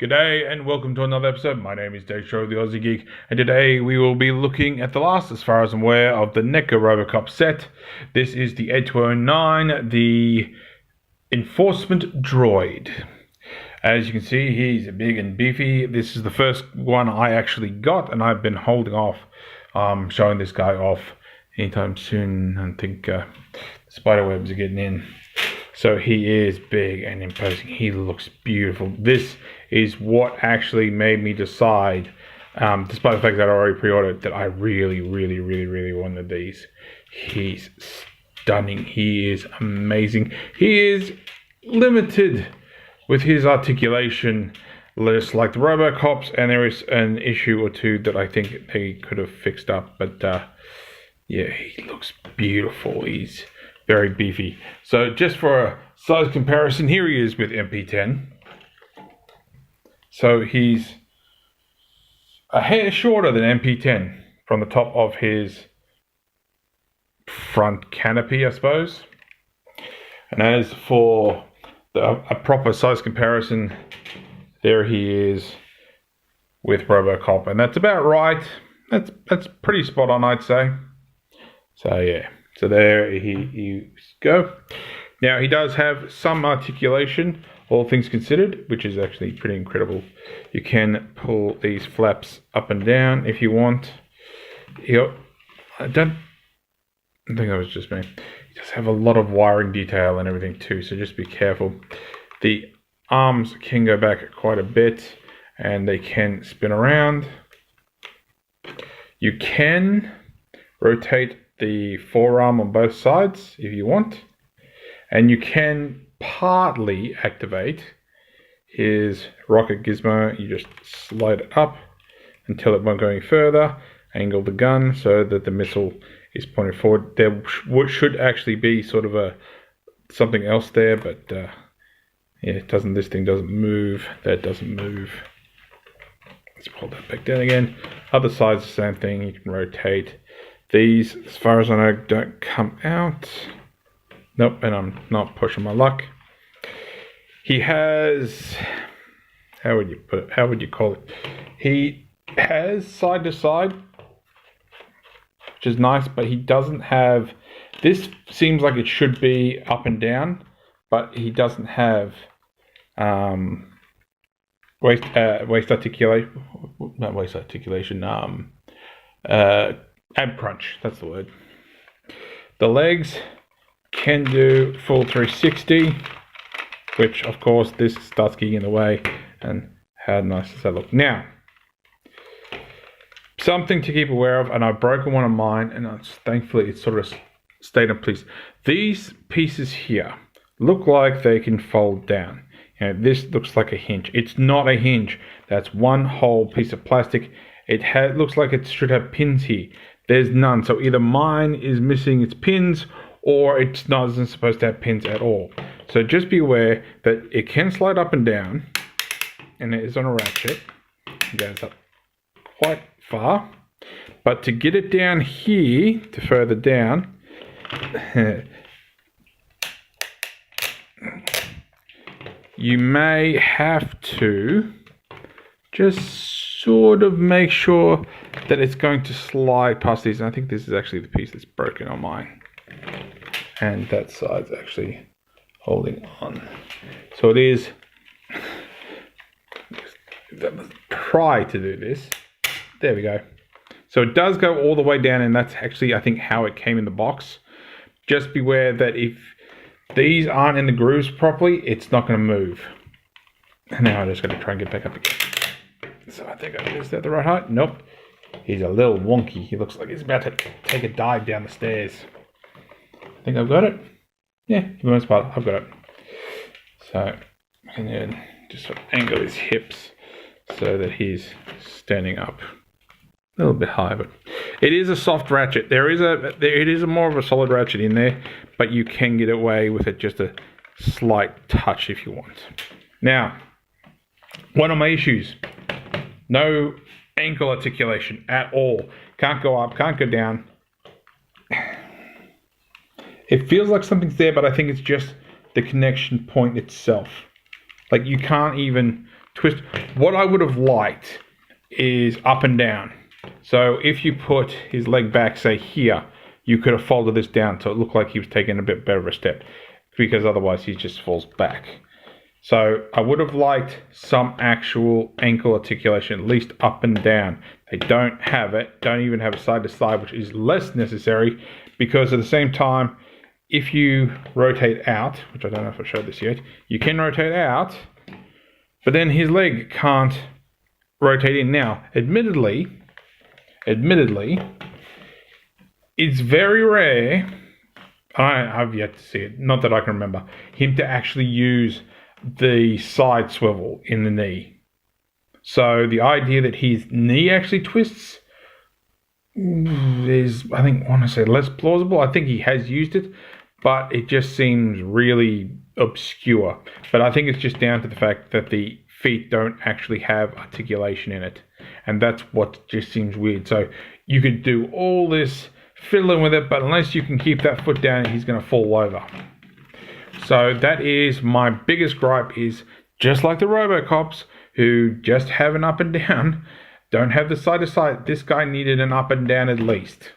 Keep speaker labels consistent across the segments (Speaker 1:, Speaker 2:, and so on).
Speaker 1: G'day and welcome to another episode. My name is Daethstro, the Aussie Geek, and today we will be looking at the last, as far as I'm aware, of the Neca Robocop set. This is the ED209, the enforcement droid. As you can see, he's big and beefy. This is the first one I actually got, and I've been holding off showing this guy off anytime soon. I think spiderwebs are getting in. So he is big and imposing. He looks beautiful. This is what actually made me decide, despite the fact that I already pre-ordered, that I really wanted these. He's stunning. He is amazing. He is limited with his articulation, just like the Robocops, and there is an issue or two that I think they could have fixed up. But yeah, he looks beautiful. He's very beefy. So just for a size comparison, here he is with MP10. So he's a hair shorter than MP10 from the top of his front canopy, I suppose. And as for a proper size comparison, there he is with Robocop, and that's about right. That's pretty spot on, I'd say. So yeah. So there you go. Now, he does have some articulation, all things considered, which is actually pretty incredible. You can pull these flaps up and down if you want. I don't think that was just me. He does have a lot of wiring detail and everything too, so just be careful. The arms can go back quite a bit, and they can spin around. You can rotate the forearm on both sides if you want, and you can partly activate his rocket gizmo. You just slide it up until it won't go any further, angle the gun so that the missile is pointed forward. There should actually be sort of something else there, but yeah, it doesn't. This thing doesn't move. That doesn't move. Let's pull that back down again. Other side's the same thing. You can rotate. These, as far as I know, don't come out. Nope, and I'm not pushing my luck. He has, how would you put it? How would you call it? He has side to side, which is nice, but he doesn't have, this seems like it should be up and down, but he doesn't have waist articulation, not waist articulation, ab crunch, that's the word. The legs can do full 360, which of course this starts getting in the way, and how nice does that look? Now, something to keep aware of, and I've broken one of mine, and thankfully it's sort of stayed in place. These pieces here look like they can fold down. You know, this looks like a hinge. It's not a hinge. That's one whole piece of plastic. It looks like it should have pins here. There's none. So either mine is missing its pins, or it's not isn't supposed to have pins at all. So just be aware that it can slide up and down, and it is on a ratchet. It goes up quite far. But to get it down here, to further down, you may have to just sort of make sure that it's going to slide past these. And I think this is actually the piece that's broken on mine, and that side's actually holding on. So it is, try to do this. There we go. So it does go all the way down, and that's actually, I think, how it came in the box. Just beware that if these aren't in the grooves properly, it's not going to move. And now I'm just going to try and get back up again. So I think is that the right height? Nope. He's a little wonky. He looks like he's about to take a dive down the stairs. I think I've got it. Yeah, for the most part, I've got it. So I can then just sort of angle his hips so that he's standing up a little bit high. But it is a soft ratchet. It is a more of a solid ratchet in there, but you can get away with it just a slight touch if you want. Now, one of my issues. No ankle articulation at all. Can't go up, can't go down. It feels like something's there, but I think it's just the connection point itself. Like you can't even twist. What I would have liked is up and down. So if you put his leg back, say here, you could have folded this down so it looked like he was taking a bit better of a step, because otherwise he just falls back. So I would have liked some actual ankle articulation, at least up and down. They don't have it, don't even have a side to side, which is less necessary, because at the same time, if you rotate out, which I don't know if I showed this yet, you can rotate out, but then his leg can't rotate in. Now, admittedly, it's very rare, I've yet to see it, not that I can remember, him to actually use the side swivel in the knee. So the idea that his knee actually twists is, I want to say, less plausible. I think he has used it, but it just seems really obscure. But I think it's just down to the fact that the feet don't actually have articulation in it. And that's what just seems weird. So you could do all this fiddling with it, but unless you can keep that foot down, he's going to fall over. So that is my biggest gripe, is just like the Robocops, who just have an up and down, don't have the side to side. This guy needed an up and down at least.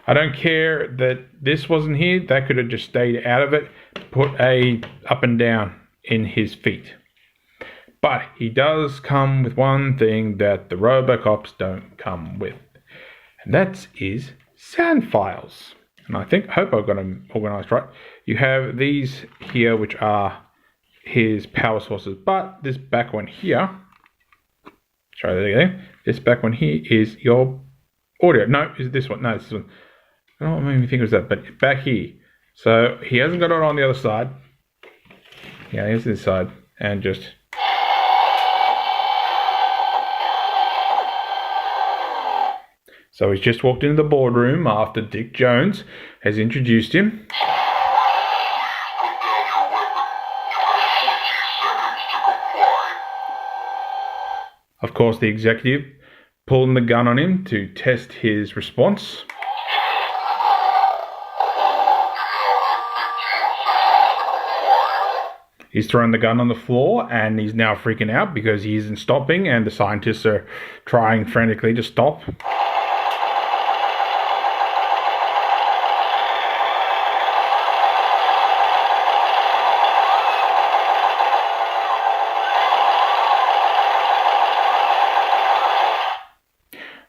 Speaker 1: I don't care that this wasn't here. That could have just stayed out of it. Put a up and down in his feet. But he does come with one thing that the Robocops don't come with. And that is sound files. And I hope I've got them organized right. You have these here, which are his power sources. But this back one here, sorry, there you go. This back one here is your audio. No, is it this one? No, it's this one. I don't know what made me think it was that, but back here. So he hasn't got it on the other side. Yeah, here's this side. And just... So he's just walked into the boardroom after Dick Jones has introduced him. Of course, the executive pulling the gun on him to test his response. He's thrown the gun on the floor and he's now freaking out because he isn't stopping, and the scientists are trying frantically to stop.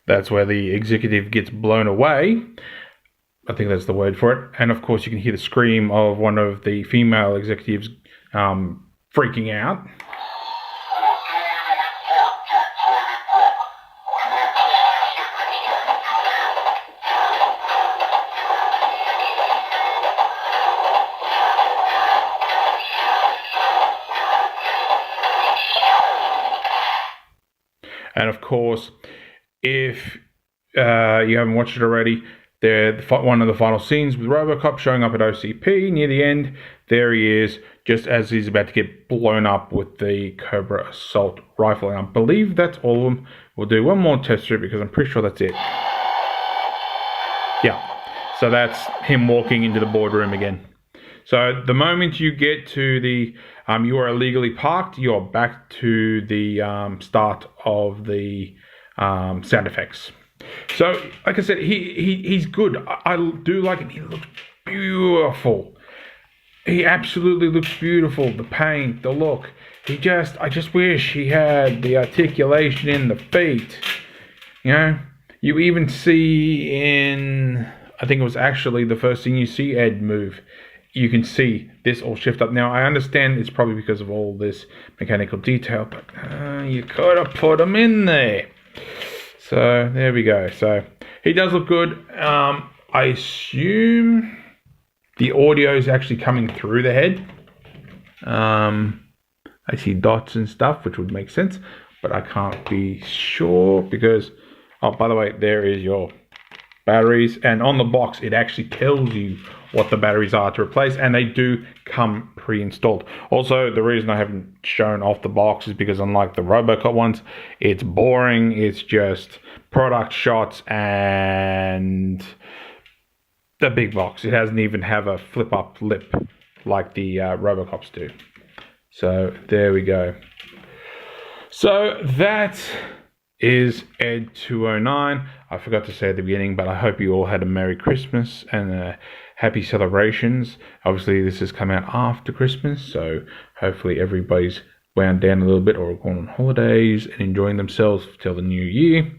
Speaker 1: That's where the executive gets blown away. I think that's the word for it. And of course you can hear the scream of one of the female executives freaking out. And of course, if you haven't watched it already, one of the final scenes with Robocop showing up at OCP near the end. There he is, just as he's about to get blown up with the Cobra assault rifle. And I believe that's all of them. We'll do one more test strip because I'm pretty sure that's it. Yeah, so that's him walking into the boardroom again. So the moment you get to the you are illegally parked, you're back to the start of the sound effects. So, like I said, he's good. I do like him. He looks beautiful. He absolutely looks beautiful. The paint, the look. I just wish he had the articulation in the feet. You know, you even see in, I think it was actually the first thing you see Ed move. You can see this all shift up. Now, I understand it's probably because of all this mechanical detail, but you could have put him in there. So there we go. So he does look good. I assume the audio is actually coming through the head. I see dots and stuff, which would make sense, but I can't be sure because, oh, by the way, there is your batteries. And on the box, it actually tells you what the batteries are to replace, and they do come pre-installed. Also, the reason I haven't shown off the box is because unlike the Robocop ones, it's boring. It's just product shots and the big box. It doesn't even have a flip-up lip like the Robocops do. So there we go. So that is ED209. I forgot to say at the beginning, but I hope you all had a Merry Christmas and happy celebrations. Obviously, this has come out after Christmas, so hopefully everybody's wound down a little bit or gone on holidays and enjoying themselves till the new year.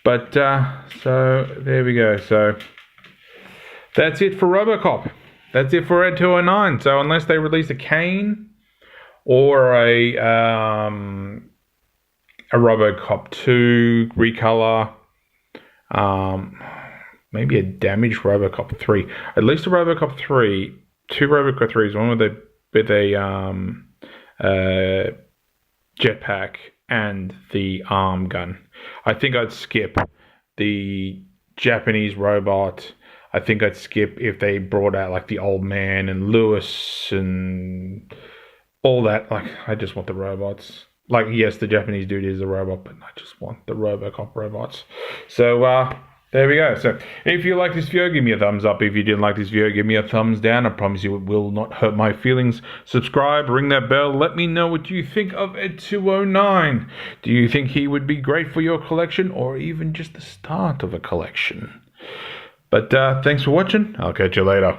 Speaker 1: But so there we go. So that's it for RoboCop. That's it for ED209. So unless they release a Kane or a RoboCop 2 recolor, maybe a damaged RoboCop 3, at least a RoboCop 3, two RoboCop 3s, one with a jetpack and the arm gun. I think I'd skip the Japanese robot. I think I'd skip if they brought out like the old man and Lewis and all that. Like, I just want the robots. Like, yes, the Japanese dude is a robot, but I just want the RoboCop robots. So, there we go. So, if you like this video, give me a thumbs up. If you didn't like this video, give me a thumbs down. I promise you it will not hurt my feelings. Subscribe, ring that bell. Let me know what you think of ED209. Do you think he would be great for your collection or even just the start of a collection? But thanks for watching. I'll catch you later.